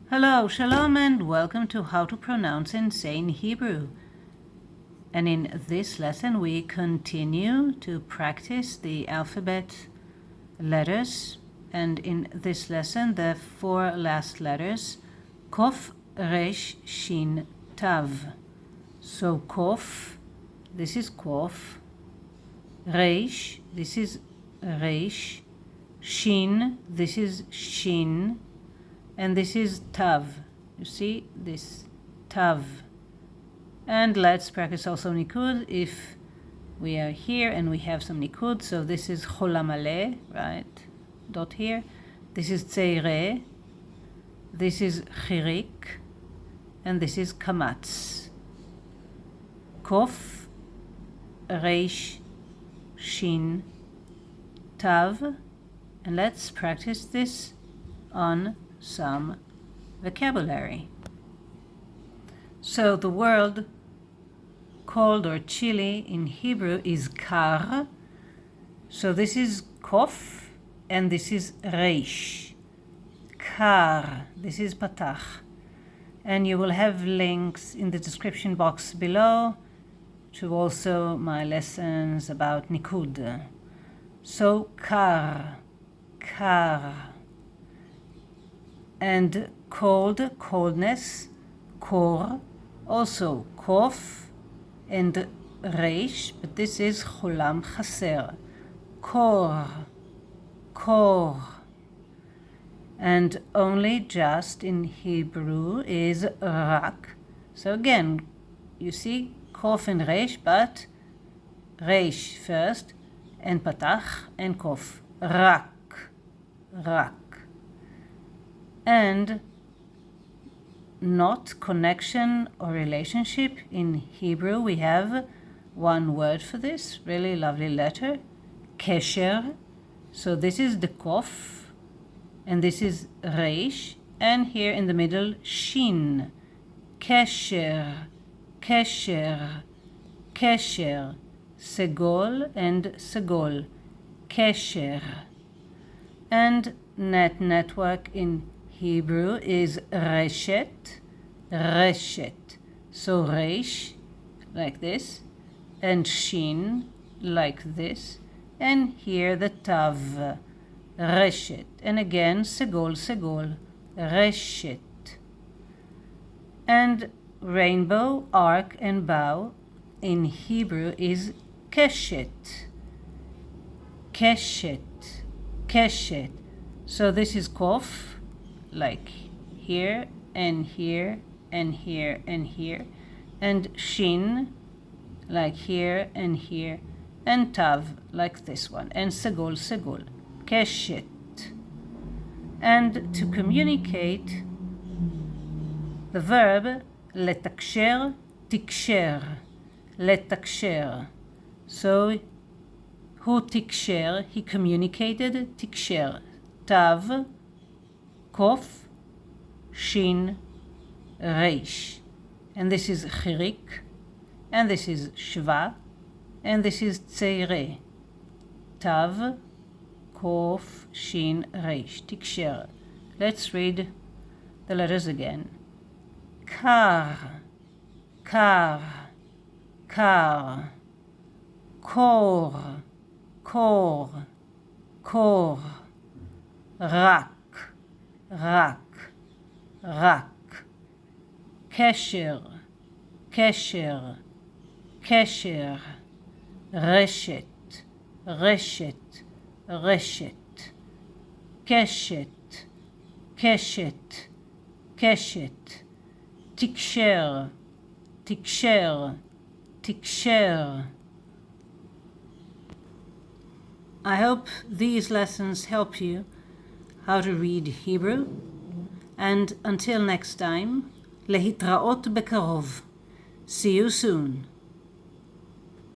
Hello, Shalom, and welcome to How to Pronounce and Say in Hebrew. And in this lesson, we continue to practice the alphabet letters. And in this lesson, the four last letters, Kof, Resh, Shin, Tav. So Kof, this is Kof. Resh, this is Resh. Shin, this is Shin. And this is Tav. You see this Tav. And let's practice also Nikud if we are here and we have some Nikud. So this is Cholamale, right? Dot here. This is Tzeire. This is Chirik. And this is Kamatz. Kof, Reish, Shin, Tav. And let's practice this on some vocabulary. So the word cold or chilly in Hebrew is kar. So this is kof and this is reish. Kar, this is patach. And you will have links in the description box below to also my lessons about nikud. So kar, kar. And cold, coldness, kor, also kof and reish, but this is cholam chaser, kor, kor. And only just in Hebrew is rak. So again, you see kof and reish, but reish first, and patach, and kof, rak, rak. And not connection or relationship. In Hebrew, we have one word for this, really lovely letter, Kesher. So this is the kof, and this is Resh, and here in the middle, Shin. Kesher, Kesher, Kesher, Segol and Segol, Kesher. And network in Hebrew is Reshet, Reshet. So Resh, like this, and Shin, like this, and here the Tav, Reshet. And again, Segol, Segol, Reshet. And rainbow, arc, and bow in Hebrew is Keshet, Keshet, Keshet. So this is kof, like here and here and here and here, and shin, like here and here, and tav, like this one, and segol, segol, keshet. And to communicate, the verb letaksher, tiksher, letaksher. So who tiksher? He communicated, tiksher. Tav, kof, shin, reish. And this is chirik, and this is shva, and this is tzeire. Tav, kof, shin, reish. Tiksher. Let's read the letters again. Kar, kar, kar. Kor, kor, kor. Rak, rak, rak. Kesher, kesher, kesher. Reshet, reshet, reshet. Keshet, keshet, keshet. Tiksher, tiksher, tiksher. I hope these lessons help you how to read Hebrew, and until next time, להתראות בקרוב. See you soon.